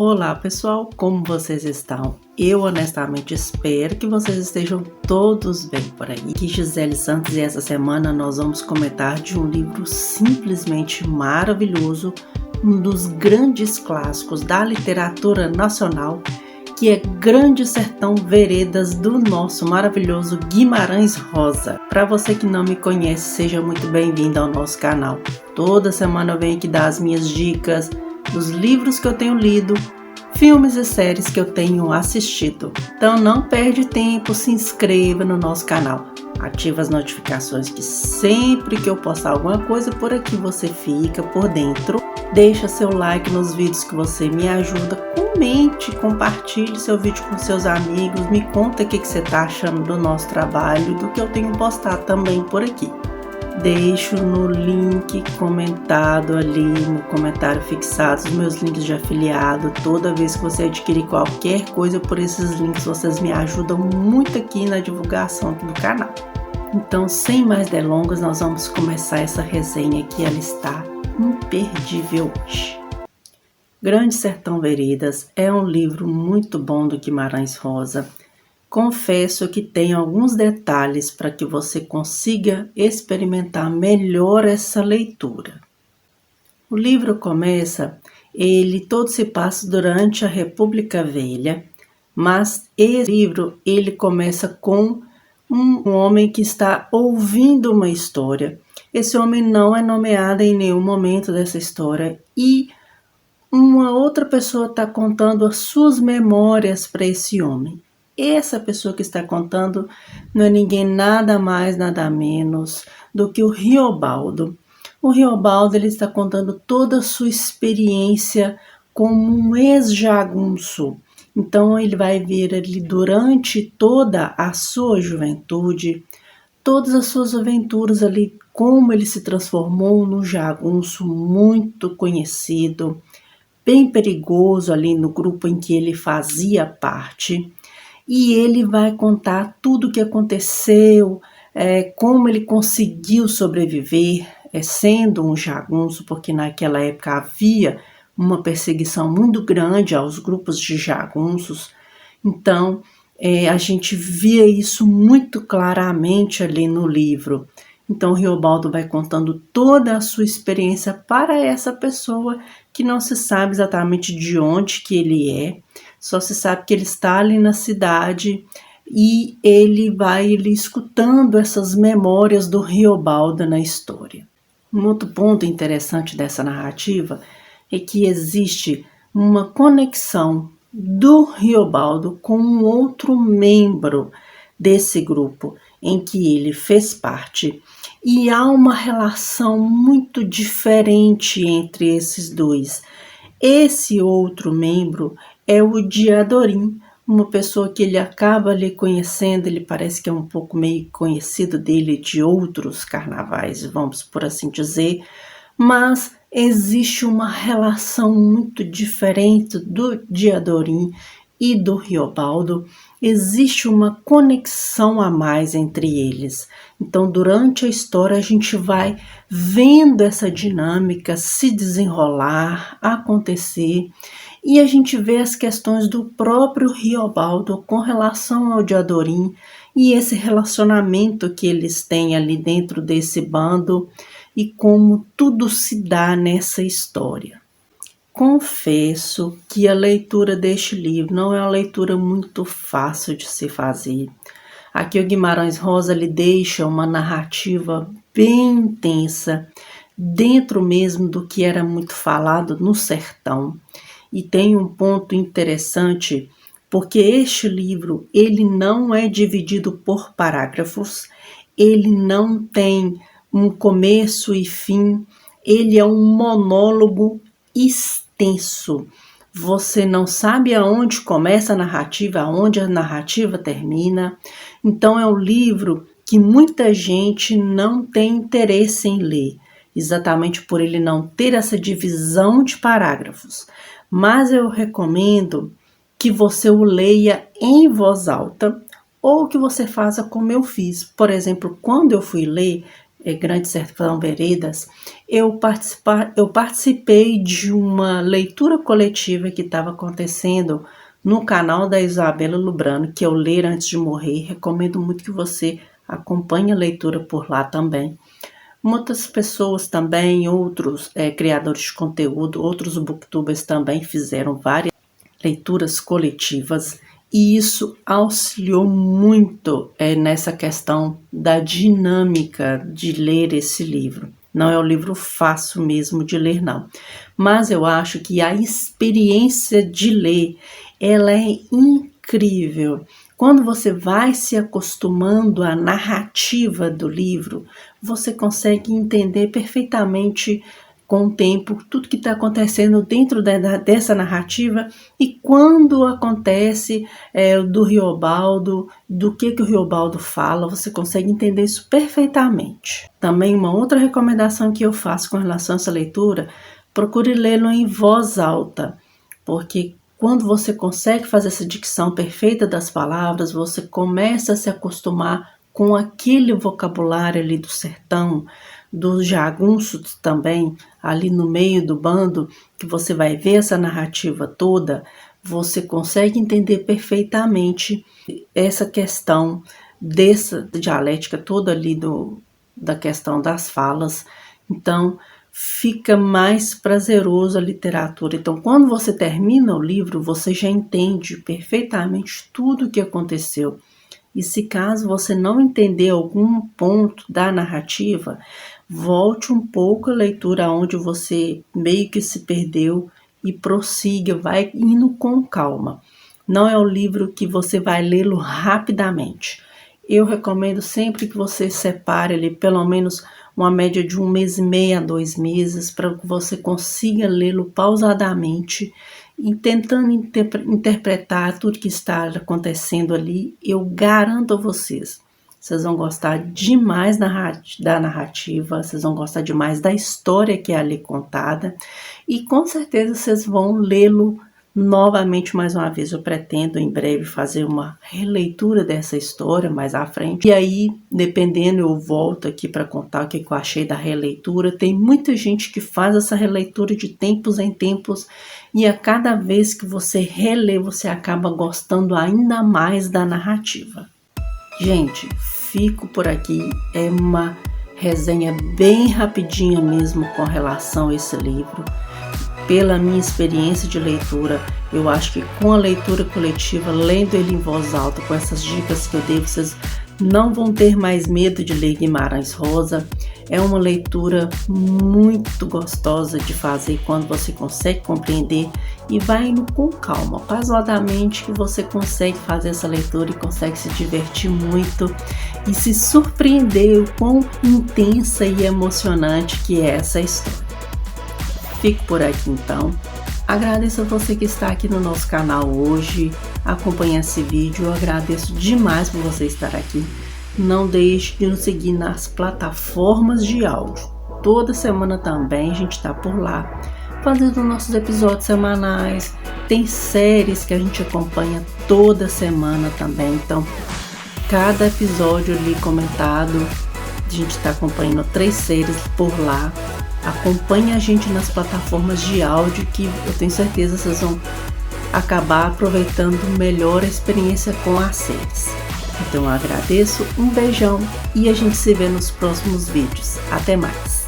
Olá pessoal, como vocês estão? Eu honestamente espero que vocês estejam todos bem por aí. Aqui Gisele Santos e essa semana nós vamos comentar de um livro simplesmente maravilhoso, um dos grandes clássicos da literatura nacional, que é Grande Sertão Veredas, do nosso maravilhoso Guimarães Rosa. Para você que não me conhece, seja muito bem-vindo ao nosso canal. Toda semana eu venho aqui dar as minhas dicas dos livros que eu tenho lido, filmes e séries que eu tenho assistido. Então não perde tempo, se inscreva no nosso canal, ativa as notificações que sempre que eu postar alguma coisa por aqui você fica por dentro. Deixa seu like nos vídeos que você me ajuda, comente, compartilhe seu vídeo com seus amigos, me conta o que você está achando do nosso trabalho, do que eu tenho postado também por aqui. Deixo no link comentado ali, no comentário fixado, os meus links de afiliado. Toda vez que você adquirir qualquer coisa por esses links, vocês me ajudam muito aqui na divulgação aqui do canal. Então, sem mais delongas, nós vamos começar essa resenha que ela está imperdível hoje. Grande Sertão Veredas é um livro muito bom do Guimarães Rosa. Confesso que tem alguns detalhes para que você consiga experimentar melhor essa leitura. O livro começa, todo se passa durante a República Velha, mas esse livro ele começa com um homem que está ouvindo uma história. Esse homem não é nomeado em nenhum momento dessa história e uma outra pessoa está contando as suas memórias para esse homem. Essa pessoa que está contando não é ninguém nada mais, nada menos do que o Riobaldo. O Riobaldo ele está contando toda a sua experiência como um ex-jagunço. Então ele vai ver ali durante toda a sua juventude, todas as suas aventuras ali, como ele se transformou num jagunço muito conhecido, bem perigoso ali no grupo em que ele fazia parte. E ele vai contar tudo o que aconteceu, como ele conseguiu sobreviver, sendo um jagunço, porque naquela época havia uma perseguição muito grande aos grupos de jagunços. Então, a gente via isso muito claramente ali no livro. Então, o Riobaldo vai contando toda a sua experiência para essa pessoa que não se sabe exatamente de onde que ele é, só se sabe que ele está ali na cidade e ele vai escutando essas memórias do Riobaldo na história. Um outro ponto interessante dessa narrativa é que existe uma conexão do Riobaldo com um outro membro desse grupo em que ele fez parte. E há uma relação muito diferente entre esses dois. Esse outro membro é o Diadorim, uma pessoa que ele acaba ali conhecendo, ele parece que é um pouco meio conhecido dele de outros carnavais, vamos por assim dizer, mas existe uma relação muito diferente do Diadorim e do Riobaldo, existe uma conexão a mais entre eles. Então, durante a história, a gente vai vendo essa dinâmica se desenrolar, acontecer, e a gente vê as questões do próprio Riobaldo com relação ao Diadorim e esse relacionamento que eles têm ali dentro desse bando e como tudo se dá nessa história. Confesso que a leitura deste livro não é uma leitura muito fácil de se fazer. Aqui o Guimarães Rosa lhe deixa uma narrativa bem intensa, dentro mesmo do que era muito falado no sertão. E tem um ponto interessante, porque este livro ele não é dividido por parágrafos, ele não tem um começo e fim, ele é um monólogo extenso. Você não sabe aonde começa a narrativa, aonde a narrativa termina. Então é um livro que muita gente não tem interesse em ler, exatamente por ele não ter essa divisão de parágrafos. Mas eu recomendo que você o leia em voz alta ou que você faça como eu fiz. Por exemplo, quando eu fui ler, Grande Sertão Veredas, eu participei de uma leitura coletiva que estava acontecendo no canal da Isabela Lubrano, que é o Ler Antes de Morrer. Recomendo muito que você acompanhe a leitura por lá também. Muitas pessoas também, outros criadores de conteúdo, outros booktubers também fizeram várias leituras coletivas, e isso auxiliou muito nessa questão da dinâmica de ler esse livro. Não é um livro fácil mesmo de ler, não. Mas eu acho que a experiência de ler, ela é incrível. Quando você vai se acostumando à narrativa do livro, você consegue entender perfeitamente com o tempo tudo que está acontecendo dentro dessa narrativa, e quando acontece do Riobaldo, do que o Riobaldo fala, você consegue entender isso perfeitamente. Também uma outra recomendação que eu faço com relação a essa leitura: procure lê-lo em voz alta, porque quando você consegue fazer essa dicção perfeita das palavras, você começa a se acostumar com aquele vocabulário ali do sertão, dos jagunços também, ali no meio do bando, que você vai ver essa narrativa toda, você consegue entender perfeitamente essa questão dessa dialética toda ali da questão das falas. Então, fica mais prazeroso a literatura. Então, quando você termina o livro, você já entende perfeitamente tudo o que aconteceu. E se caso você não entender algum ponto da narrativa, volte um pouco a leitura onde você meio que se perdeu e prossiga, vai indo com calma. Não é um livro que você vai lê-lo rapidamente. Eu recomendo sempre que você separe ali pelo menos uma média de 1 mês e meio a 2 meses, para que você consiga lê-lo pausadamente e tentando interpretar tudo que está acontecendo ali. Eu garanto a vocês vão gostar demais da narrativa, vocês vão gostar demais da história que é ali contada, e com certeza vocês vão lê-lo novamente mais uma vez. Eu pretendo em breve fazer uma releitura dessa história mais à frente, e aí, dependendo, eu volto aqui para contar o que eu achei da releitura. Tem muita gente que faz essa releitura de tempos em tempos, e a cada vez que você relê, você acaba gostando ainda mais da narrativa. Gente, fico por aqui. É uma resenha bem rapidinha mesmo com relação a esse livro. Pela minha experiência de leitura, eu acho que com a leitura coletiva, lendo ele em voz alta, com essas dicas que eu dei, vocês não vão ter mais medo de ler Guimarães Rosa. É uma leitura muito gostosa de fazer quando você consegue compreender e vai indo com calma, pausadamente, que você consegue fazer essa leitura e consegue se divertir muito e se surpreender o quão intensa e emocionante que é essa história. Fico por aqui então. Agradeço a você que está aqui no nosso canal hoje, acompanha esse vídeo. Eu agradeço demais por você estar aqui. Não deixe de nos seguir nas plataformas de áudio. Toda semana também a gente está por lá, fazendo nossos episódios semanais. Tem séries que a gente acompanha toda semana também. Então, cada episódio ali comentado, a gente está acompanhando 3 séries por lá. Acompanhe a gente nas plataformas de áudio, que eu tenho certeza vocês vão acabar aproveitando melhor a experiência com as séries. Então eu agradeço, um beijão e a gente se vê nos próximos vídeos. Até mais!